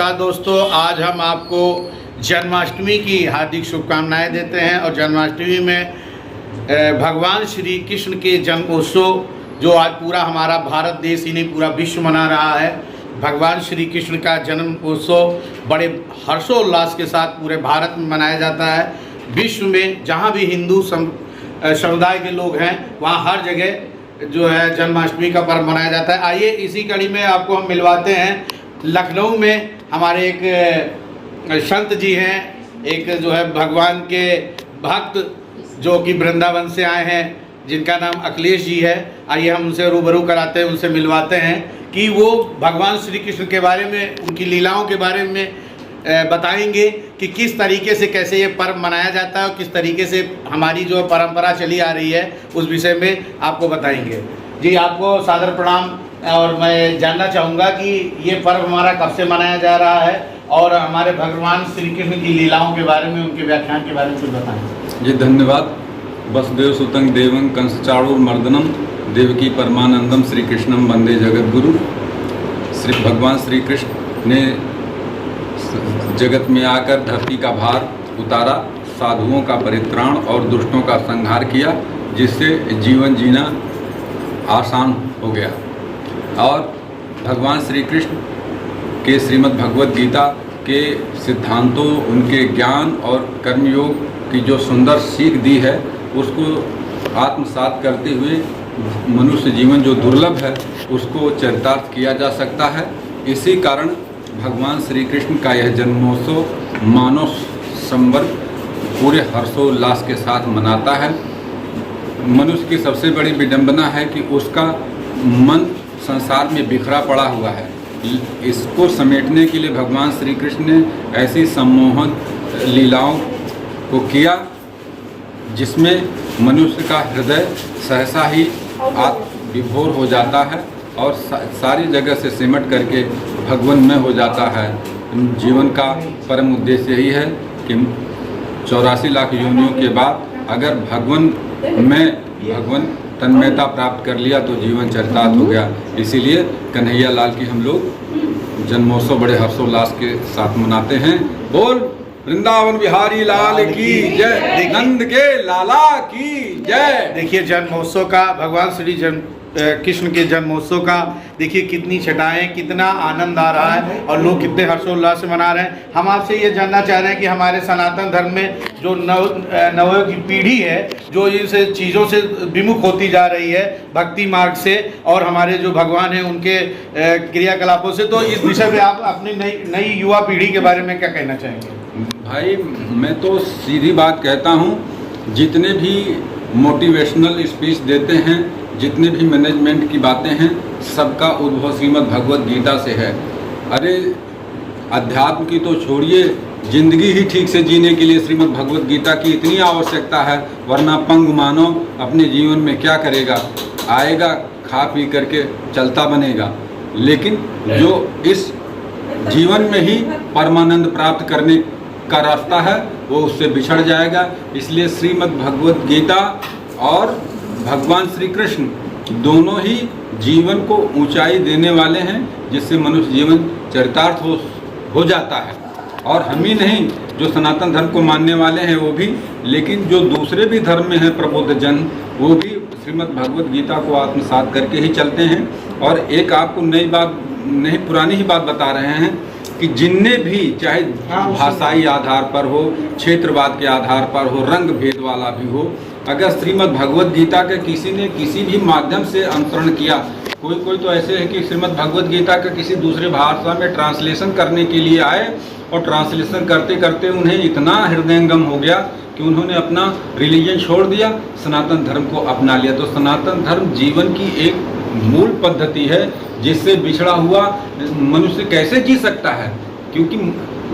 नमस्कार दोस्तों, आज हम आपको जन्माष्टमी की हार्दिक शुभकामनाएं देते हैं। और जन्माष्टमी में भगवान श्री कृष्ण के जन्मोत्सव जो आज पूरा हमारा भारत देश ही नहीं पूरा विश्व मना रहा है। भगवान श्री कृष्ण का जन्मोत्सव बड़े हर्षोल्लास के साथ पूरे भारत में मनाया जाता है। विश्व में जहाँ भी हिंदू समुदाय के लोग हैं वहाँ हर जगह जो है जन्माष्टमी का पर्व मनाया जाता है। आइए इसी कड़ी में आपको हम मिलवाते हैं। लखनऊ में हमारे एक संत जी हैं, एक जो है भगवान के भक्त जो कि वृंदावन से आए हैं, जिनका नाम अखिलेश जी है। आइए हम उनसे रूबरू कराते हैं, उनसे मिलवाते हैं कि वो भगवान श्री कृष्ण के बारे में, उनकी लीलाओं के बारे में बताएंगे कि किस तरीके से कैसे ये पर्व मनाया जाता है और किस तरीके से हमारी जो परंपरा चली आ रही है उस विषय में आपको बताएंगे। जी, आपको सादर प्रणाम। और मैं जानना चाहूँगा कि ये पर्व हमारा कब से मनाया जा रहा है और हमारे भगवान श्री कृष्ण की लीलाओं के बारे में, उनके व्याख्यान के बारे में कुछ बताएं। जी धन्यवाद। वसुदेव सुतं देवं कंसचाणूरमर्दनम देवकी परमानंदम श्री कृष्णम वंदे जगत गुरु। श्री भगवान श्री कृष्ण ने जगत में आकर धरती का भार उतारा, साधुओं का परित्राण और दुष्टों का संहार किया, जिससे जीवन जीना आसान हो गया। और भगवान श्री कृष्ण के श्रीमद् भगवद गीता के सिद्धांतों, उनके ज्ञान और कर्मयोग की जो सुंदर सीख दी है उसको आत्मसात करते हुए मनुष्य जीवन जो दुर्लभ है उसको चरितार्थ किया जा सकता है। इसी कारण भगवान श्री कृष्ण का यह जन्मोत्सव मानव संवर्ग पूरे हर्षोल्लास के साथ मनाता है। मनुष्य की सबसे बड़ी विडंबना है कि उसका मन संसार में बिखरा पड़ा हुआ है। इसको समेटने के लिए भगवान श्री कृष्ण ने ऐसी सम्मोहक लीलाओं को किया जिसमें मनुष्य का हृदय सहसा ही विभोर हो जाता है और सारी जगह से सिमट करके भगवन में हो जाता है। जीवन का परम उद्देश्य यही है कि 84 लाख योनियों के बाद अगर भगवन तन्मयता प्राप्त कर लिया तो जीवन चरितार्थ हो गया। इसीलिए कन्हैया लाल की हम लोग जन्मोत्सव बड़े हर्षोल्लास के साथ मनाते हैं। बोल वृंदावन बिहारी लाल की जय, नंद के लाला की जय। देखिए जन्मोत्सव का, भगवान श्री कृष्ण के जन्मोत्सव का देखिए कितनी छटाएं, कितना आनंद आ रहा है और लोग कितने हर्षोल्लास से मना रहे हैं। हम आपसे ये जानना चाह रहे हैं कि हमारे सनातन धर्म में जो नव की पीढ़ी है जो इन चीज़ों से विमुख होती जा रही है भक्ति मार्ग से और हमारे जो भगवान हैं उनके क्रियाकलापों से, तो इस विषय पे आप अपनी नई युवा पीढ़ी के बारे में क्या कहना चाहेंगे? भाई मैं तो सीधी बात कहता हूँ, जितने भी मोटिवेशनल स्पीच देते हैं, जितने भी मैनेजमेंट की बातें हैं, सबका उद्भव श्रीमद् भगवद गीता से है। अरे अध्यात्म की तो छोड़िए, जिंदगी ही ठीक से जीने के लिए श्रीमद् भगवद गीता की इतनी आवश्यकता है, वरना पंगु मानव अपने जीवन में क्या करेगा? आएगा, खा पी करके चलता बनेगा, लेकिन जो इस जीवन में ही परमानंद प्राप्त करने का रास्ता है वो उससे बिछड़ जाएगा। इसलिए श्रीमद् भगवद गीता और भगवान श्री कृष्ण दोनों ही जीवन को ऊंचाई देने वाले हैं, जिससे मनुष्य जीवन चरितार्थ हो जाता है। और हम ही नहीं, जो सनातन धर्म को मानने वाले हैं वो भी, लेकिन जो दूसरे भी धर्म में हैं प्रबुद्ध जन, वो भी श्रीमद् भगवद गीता को आत्मसात करके ही चलते हैं। और एक आपको नई बात नहीं, पुरानी ही बात बता रहे हैं कि जिनने भी, चाहे भाषाई आधार पर हो, क्षेत्रवाद के आधार पर हो, रंग भेद वाला भी हो, अगर श्रीमद् भगवद गीता के किसी ने किसी भी माध्यम से अनुसरण किया, कोई तो ऐसे है कि श्रीमद् भगवद गीता का किसी दूसरे भाषा में ट्रांसलेशन करने के लिए आए और ट्रांसलेशन करते करते उन्हें इतना हृदयंगम हो गया कि उन्होंने अपना रिलीजन छोड़ दिया, सनातन धर्म को अपना लिया। तो सनातन धर्म जीवन की एक मूल पद्धति है जिससे बिछड़ा हुआ मनुष्य कैसे जी सकता है, क्योंकि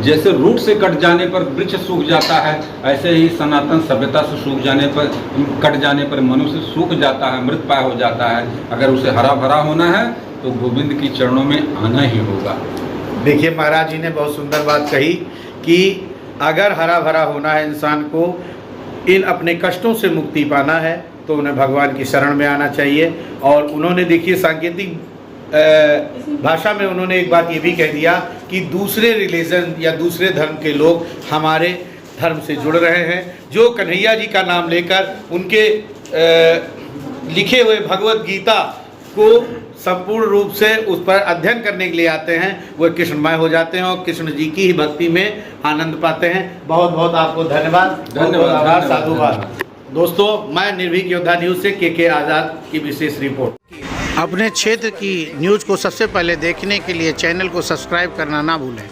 जैसे रूट से कट जाने पर वृक्ष सूख जाता है, ऐसे ही सनातन सभ्यता से कट जाने पर मनुष्य सूख जाता है, मृतप्राय हो जाता है। अगर उसे हरा भरा होना है तो गोविंद की चरणों में आना ही होगा। देखिए महाराज जी ने बहुत सुंदर बात कही कि अगर हरा भरा होना है इंसान को, इन अपने कष्टों से मुक्ति पाना है तो उन्हें भगवान की शरण में आना चाहिए। और उन्होंने देखिए सांकेतिक भाषा में उन्होंने एक बात ये भी कह दिया कि दूसरे रिलीजन या दूसरे धर्म के लोग हमारे धर्म से जुड़ रहे हैं, जो कन्हैया जी का नाम लेकर उनके लिखे हुए भगवत गीता को संपूर्ण रूप से उस पर अध्ययन करने के लिए आते हैं, वो कृष्णमय हो जाते हैं और कृष्ण जी की ही भक्ति में आनंद पाते हैं। बहुत बहुत आपको धन्यवाद, धन्यवाद, आभार, साधुवाद। दोस्तों, मैं निर्भीक योद्धा न्यूज़ से के आज़ाद की विशेष रिपोर्ट। अपने क्षेत्र की न्यूज़ को सबसे पहले देखने के लिए चैनल को सब्सक्राइब करना ना भूलें।